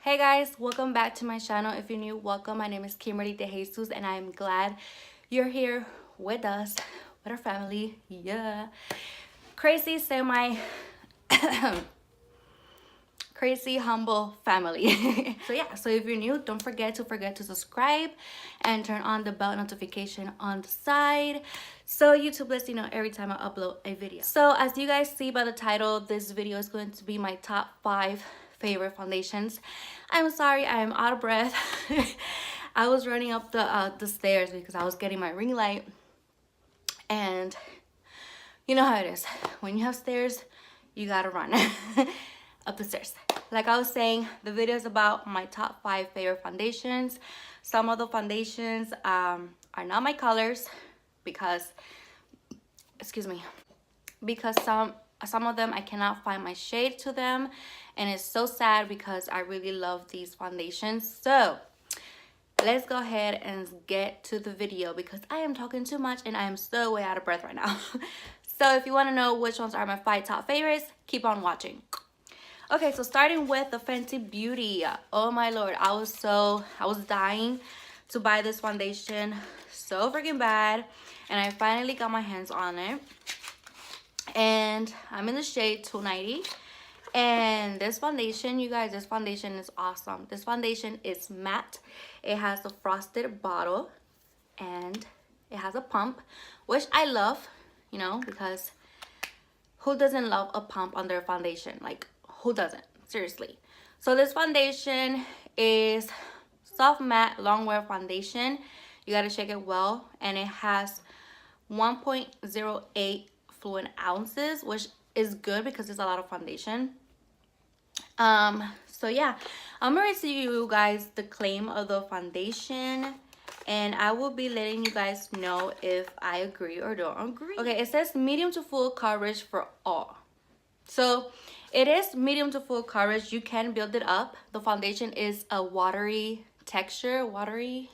Hey guys, welcome back to my channel. If you're new, welcome. My name is Kimberly Dejesus and I'm glad you're here with us, with our family. Yeah. Crazy semi crazy humble family. So yeah, so if you're new, don't forget to subscribe and turn on the bell notification on the side so YouTube lets you know every time I upload a video. So as you guys see by the title, this video is going to be my top 5 favorite foundations. I'm sorry, I am out of breath. I was running up the stairs because I was getting my ring light, and you know how it is when you have stairs, you gotta run up the stairs. Like I was saying, the video is about my top 5 favorite foundations. Some of the foundations are not my colors because, excuse me, because some of them I cannot find my shade to them, and it's so sad because I really love these foundations. So let's go ahead and get to the video because I am talking too much and I am so way out of breath right now. So if you want to know which ones are my 5 top favorites, keep on watching. Okay, so starting with the Fenty Beauty. Oh my lord, I was dying to buy this foundation so freaking bad, and I finally got my hands on it. And I'm in the shade 290. And this foundation, you guys, this foundation is awesome. This foundation is matte. It has a frosted bottle and it has a pump, which I love, you know, because who doesn't love a pump on their foundation? Like, who doesn't? Seriously. So this foundation is soft matte long wear foundation. You got to check it well, and it has 1.08 fluid ounces, which is good because it's a lot of foundation. So yeah, I'm gonna read to you guys the claim of the foundation, and I will be letting you guys know if I agree or don't agree. Okay, it says medium to full coverage for all. So it is medium to full coverage. You can build it up. The foundation is a watery texture. Watery,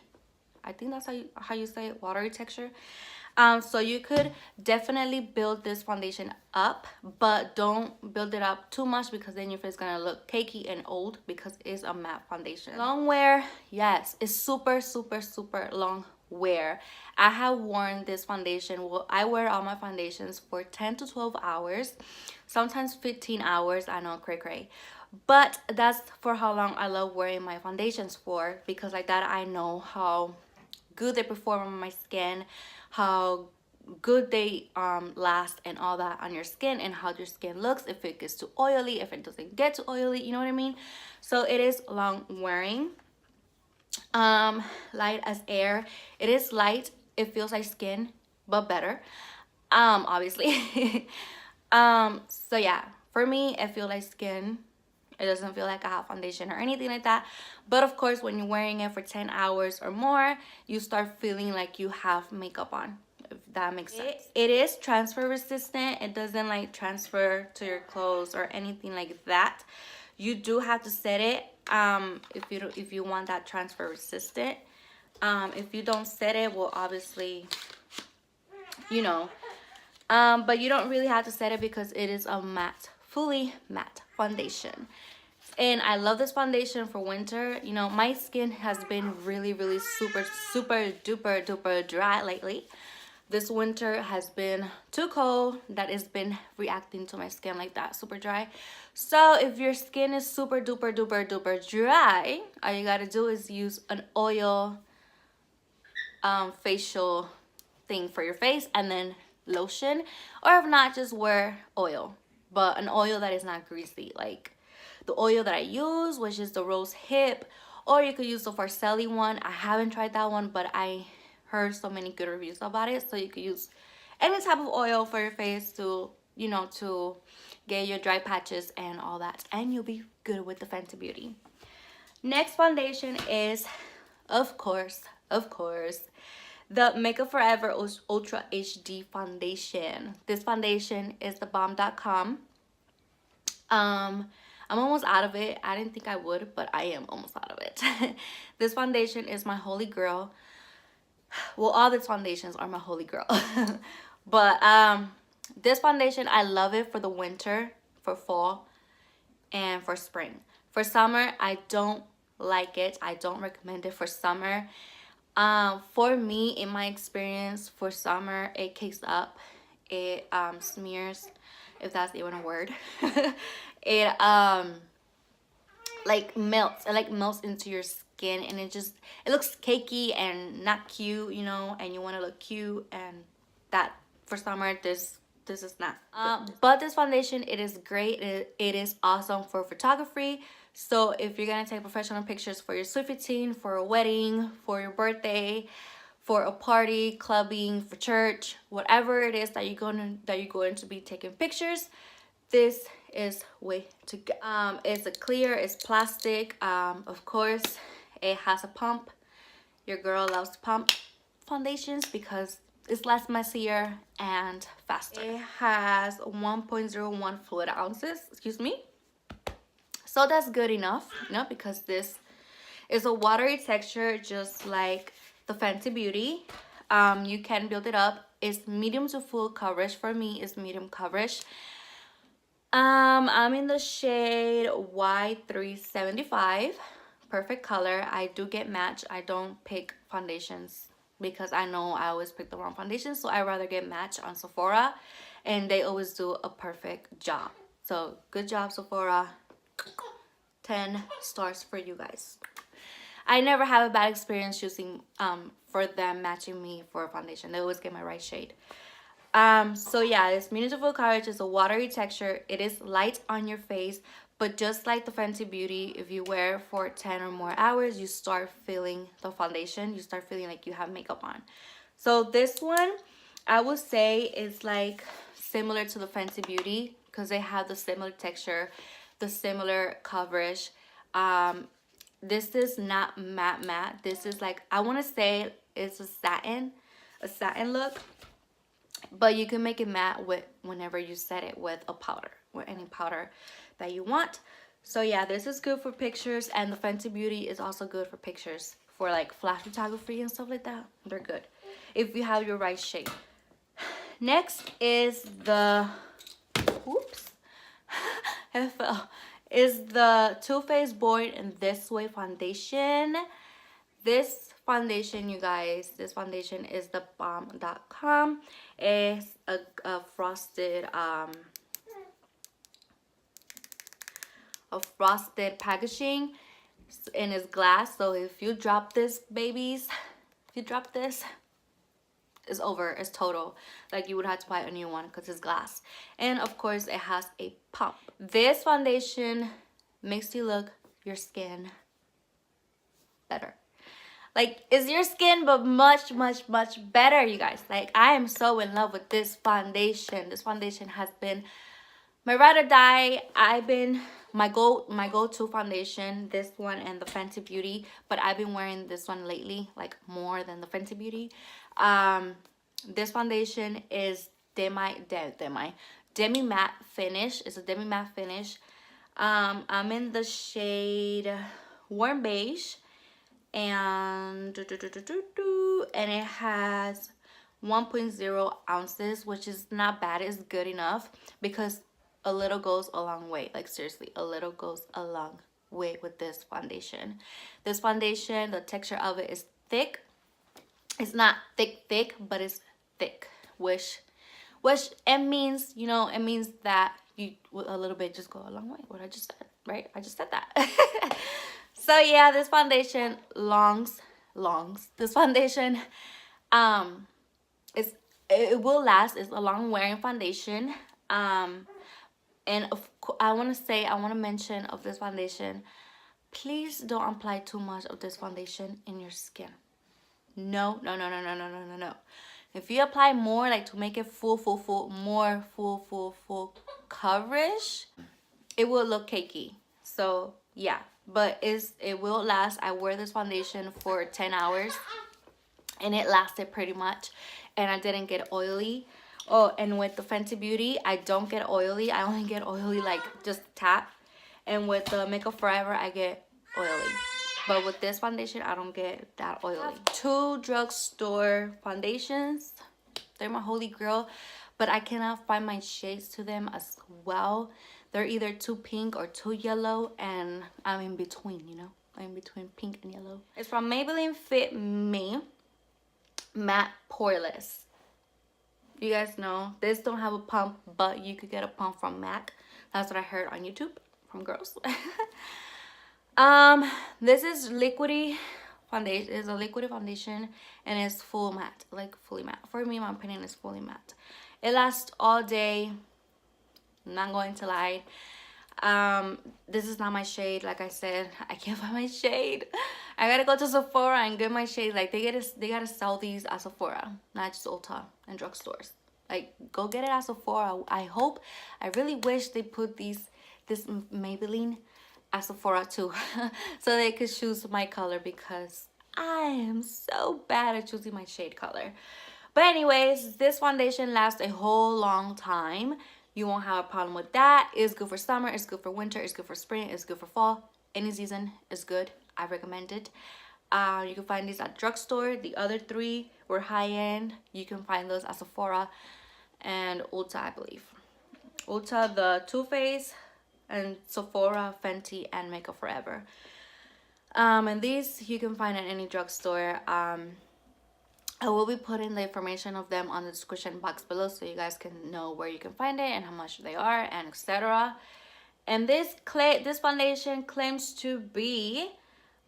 I think that's how you say it, watery texture. So you could definitely build this foundation up, but don't build it up too much because then your face is gonna look cakey and old because it's a matte foundation. Long wear, yes, it's super long wear. I have worn this foundation. Well, I wear all my foundations for 10 to 12 hours, sometimes 15 hours. I know, cray, but that's for how long I love wearing my foundations for, because like that I know how good they perform on my skin, how good they last and all that on your skin, and how your skin looks, if it gets too oily, if it doesn't get too oily, you know what I mean? So it is long wearing. Light as air. It is light. It feels like skin, but better, obviously. So yeah, for me, it feels like skin. It doesn't feel like I have foundation or anything like that. But of course, when you're wearing it for 10 hours or more, you start feeling like you have makeup on, if that makes sense. It is transfer resistant. It doesn't like transfer to your clothes or anything like that. You do have to set it if you want that transfer resistant. If you don't set it, well, obviously, you know, but you don't really have to set it because it is a matte, fully matte foundation. And I love this foundation for winter. You know, my skin has been really super duper dry lately. This winter has been too cold that it's been reacting to my skin like that, super dry. So if your skin is super duper dry, all you gotta do is use an oil facial thing for your face, and then lotion, or if not, just wear oil, but an oil that is not greasy, like the oil that I use, which is the rose hip, or you could use the Farcelli one. I haven't tried that one, but I heard so many good reviews about it. So you could use any type of oil for your face to, you know, to get your dry patches and all that, and you'll be good with the Fenty Beauty. Next foundation is, of course, the Makeup Forever Ultra HD foundation. This foundation is the bomb.com. I'm almost out of it. I didn't think I would, but I am almost out of it. This foundation is my holy grail. Well, all these foundations are my holy grail. But this foundation, I love it for the winter, for fall, and for spring. For summer, I don't like it. I don't recommend it for summer. For me, in my experience, for summer, it cakes up. It smears, if that's even a word. It like melts. It like melts into your skin, and it looks cakey and not cute, you know. And you want to look cute, and that for summer, this is not. But this foundation, it is great. It is awesome for photography. So if you're gonna take professional pictures for your Sweet 15, for a wedding, for your birthday, for a party, clubbing, for church, whatever it is that you're going to be taking pictures, this is way to go. It's a clear, it's plastic. Of course, it has a pump. Your girl loves to pump foundations because it's less messier and faster. It has 1.01 fluid ounces, excuse me. So that's good enough, you know, because this is a watery texture just like the Fenty Beauty. You can build it up. It's medium to full coverage. For me, it's medium coverage. I'm in the shade Y375. Perfect color. I do get match. I don't pick foundations because I know I always pick the wrong foundation, so I rather get match on Sephora, and they always do a perfect job. So good job, Sephora. 10 stars for you guys. I never have a bad experience choosing for them matching me for a foundation. They always get my right shade. So yeah, this medium to full coverage is a watery texture. It is light on your face, but just like the Fenty Beauty, if you wear for 10 or more hours, you start feeling the foundation. You start feeling like you have makeup on. So this one, I would say, is like similar to the Fenty Beauty because they have the similar texture, the similar coverage. This is not matte. This is like, I want to say it's a satin look, but you can make it matte with whenever you set it with a powder, with any powder that you want. So yeah, this is good for pictures, and the Fenty Beauty is also good for pictures, for like flash photography and stuff like that. They're good if you have your right shade. Next is the is the Too Faced Born in This Way foundation. This foundation, you guys, this foundation is the bomb.com. It's a frosted packaging, and it's glass. So if you drop this, babies, if you drop this, it's over. It's total. Like, you would have to buy a new one because it's glass. And of course, it has a pump. This foundation makes you look your skin better. Like, it's your skin, but much, much, much better, you guys. Like, I am so in love with this foundation. This foundation has been my ride or die. My go-to foundation, this one and the Fenty Beauty, but I've been wearing this one lately, like more than the Fenty Beauty. This foundation is demi matte finish. It's a demi matte finish. I'm in the shade warm beige, and it has 1.0 ounces, which is not bad. It's good enough because a little goes a long way. Like, seriously, a little goes a long way with this foundation. This foundation, the texture of it is thick. It's not thick, but it's thick, which it means, you know, it means that you, with a little bit, just go a long way. What I just said, right? I just said that. So yeah, this foundation longs. This foundation, it will last. It's a long wearing foundation. And I want to mention of this foundation, please don't apply too much of this foundation in your skin. No. If you apply more, like to make it full coverage, it will look cakey. So yeah, but it will last. I wear this foundation for 10 hours and it lasted pretty much, and I didn't get oily. Oh, and with the Fenty Beauty, I don't get oily. I only get oily like just tap. And with the Makeup Forever, I get oily. But with this foundation, I don't get that oily. I have 2 drugstore foundations. They're my holy grail, but I cannot find my shades to them as well. They're either too pink or too yellow, and I'm in between, you know. I'm between pink and yellow. It's from Maybelline Fit Me Matte Poreless. You guys know this don't have a pump, but you could get a pump from MAC. That's what I heard on YouTube from girls. This is liquidy foundation. It's a liquid foundation, and it's full matte, like fully matte. For me, my opinion is fully matte. It lasts all day. I'm not going to lie. This is not my shade. Like I said, I can't find my shade. I gotta go to Sephora and get my shade. Like they gotta sell these at Sephora, not just Ulta and drugstores. Like go get it at Sephora. I really wish they put this Maybelline at Sephora too, so they could choose my color, because I am so bad at choosing my shade color. But anyways, this foundation lasts a whole long time. You won't have a problem with that. It's good for summer, it's good for winter, it's good for spring, it's good for fall. Any season is good. I recommend it. You can find these at Drugstore. The other three were high-end. You can find those at Sephora and Ulta, I believe. Ulta, the Too Faced, and Sephora, Fenty, and Makeup Forever. And these you can find at any drugstore. I will be putting the information of them on the description box below, so you guys can know where you can find it and how much they are, and etc. And this foundation claims to be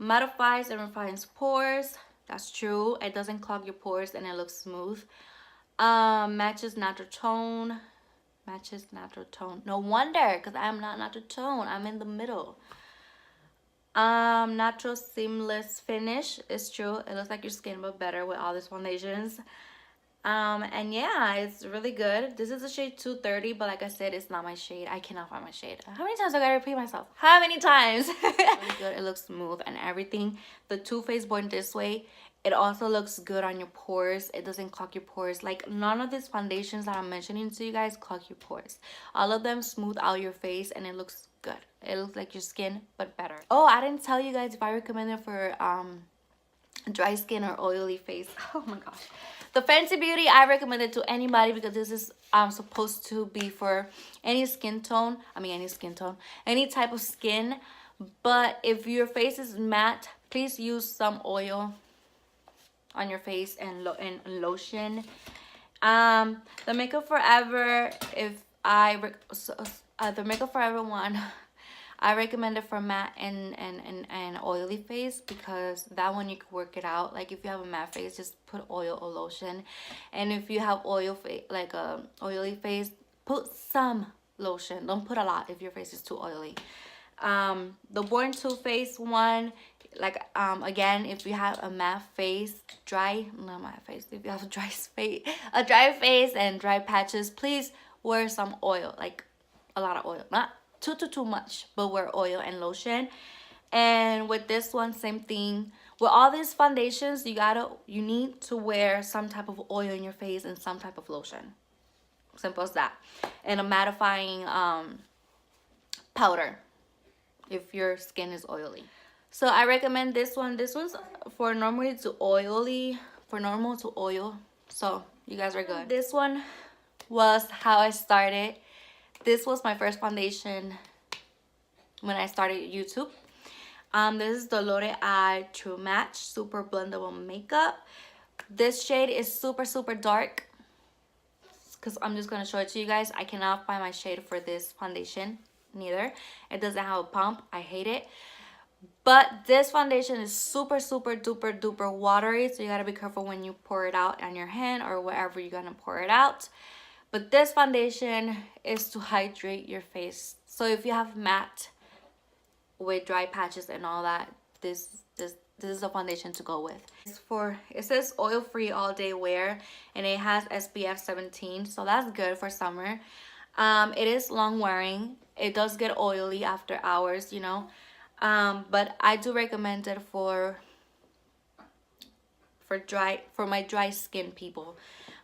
mattifies and refines pores. That's true. It doesn't clog your pores, and it looks smooth. Matches natural tone. No wonder, because I'm not natural tone. I'm in the middle. Natural seamless finish. It's true. It looks like your skin, but better with all these foundations. And yeah, it's really good. This is the shade 230, but like I said, it's not my shade. I cannot find my shade. How many times I gotta repeat myself? How many times? Really good. It looks smooth and everything. The Too Faced Born This Way, it also looks good on your pores. It doesn't clog your pores. Like none of these foundations that I'm mentioning to you guys clog your pores. All of them smooth out your face, and it looks good. It looks like your skin, but better. Oh, I didn't tell you guys if I recommend it for dry skin or oily face. Oh my gosh. The Fenty Beauty, I recommend it to anybody, because this is supposed to be for any skin tone. Any type of skin. But if your face is matte, please use some oil on your face and lotion. The Makeup Forever, the Makeup Forever one, I recommend it for matte and oily face, because that one you can work it out. Like if you have a matte face, just put oil or lotion, and if you have oily face, put some lotion. Don't put a lot if your face is too oily. The Born Too Faced one, like again, if you have a matte face, if you have a dry face and dry patches, please wear some oil, like a lot of oil, not too much, but wear oil and lotion. And with this one, same thing. With all these foundations, you need to wear some type of oil in your face and some type of lotion. Simple as that. And a mattifying powder if your skin is oily. So I recommend this one. This one's for normal to oil. So you guys are good. This one was how I started. This was my first foundation when I started YouTube. This is the Loreal True Match Super Blendable Makeup. This shade is super dark, because I'm just going to show it to you guys. I cannot find my shade for this foundation neither. It doesn't have a pump. I hate it. But this foundation is super duper watery, so you got to be careful when you pour it out on your hand or wherever you're going to pour it out. But this foundation is to hydrate your face. So if you have matte with dry patches and all that, this is a foundation to go with. It says oil free all day wear, and it has SPF 17, so that's good for summer. It is long wearing. It does get oily after hours, you know. But I do recommend it for my dry skin people.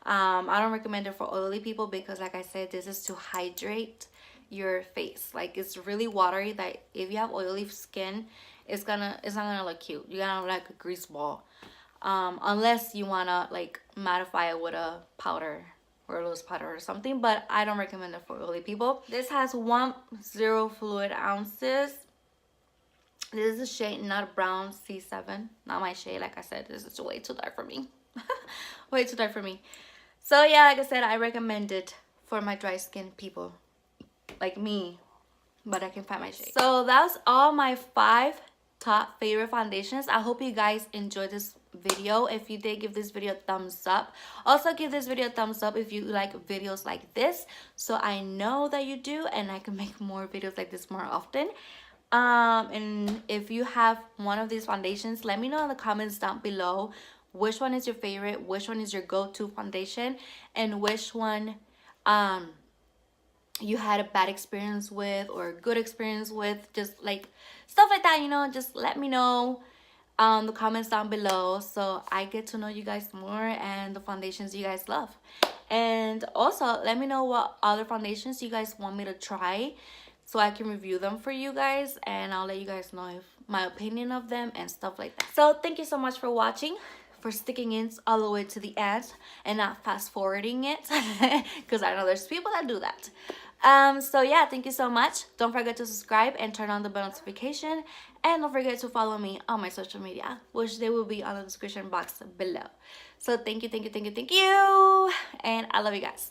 I don't recommend it for oily people, because like I said, this is to hydrate your face. Like it's really watery, that if you have oily skin, it's not gonna look cute. You're gonna look like a grease ball, unless you wanna like mattify it with a powder or a loose powder or something, but I don't recommend it for oily people. This has 10 fluid ounces. This is a shade Nut Brown C7. Not my shade, like I said. This is way too dark for me. Way too dark for me. So yeah, like I said, I recommend it for my dry skin people like me, but I can find my shade. So that's all my 5 top favorite foundations. I hope you guys enjoyed this video. If you did, give this video a thumbs up. Also give this video a thumbs up if you like videos like this, so I know that you do and I can make more videos like this more often. And if you have one of these foundations, let me know in the comments down below which one is your favorite, which one is your go-to foundation, and which one you had a bad experience with or a good experience with. Just like stuff like that, you know, just let me know the comments down below so I get to know you guys more and the foundations you guys love. And also let me know what other foundations you guys want me to try so I can review them for you guys, and I'll let you guys know if my opinion of them and stuff like that. So thank you so much for watching, for sticking in all the way to the end and not fast forwarding it, because I know there's people that do that. So yeah, thank you so much. Don't forget to subscribe and turn on the bell notification, and don't forget to follow me on my social media, which they will be on the description box below. So thank you, and I love you guys.